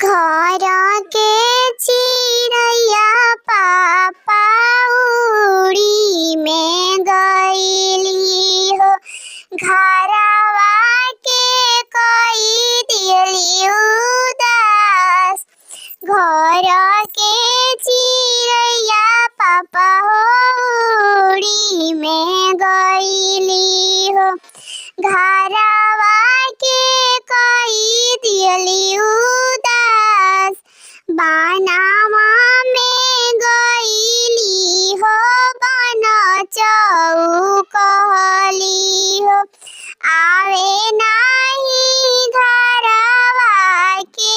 घर के चिड़ैया पापा उड़ी में गईली हो। घरवा के कई दिली उदास। घर के चिड़ैया पापा उड़ी में गईली हो। घरवा के कई दिली उदास। बनावा में गईली हो बन चौकली हो। आवे नाही घरवा के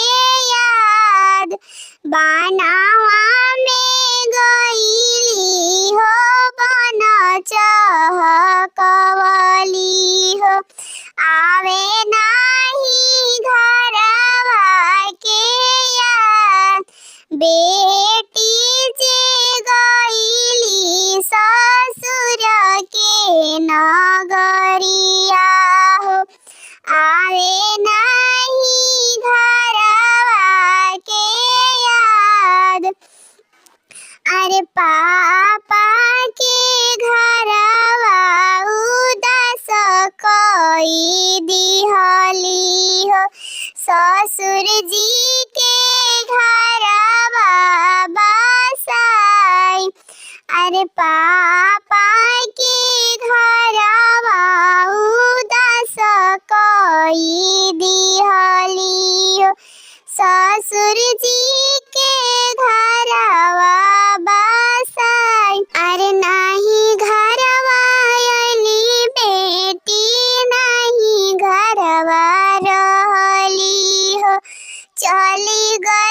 याद। बनावा में गईली हो बन चहकवली हो। आवे नाही घरवा के याद। बेटी जे गईली ससुर के नगरिया हो। आवे नाही घरवा के याद। अरे पापा के घरवा उदास कई दिहली हो। ससुर जी के घरवा बसाई। अरे पापा के घरवा उदास कई दिहली हो। ससुर जी के घरवा बसाई। अरे नाही घरवा अइली बेटी नाही घरवा रहली हो। चली गई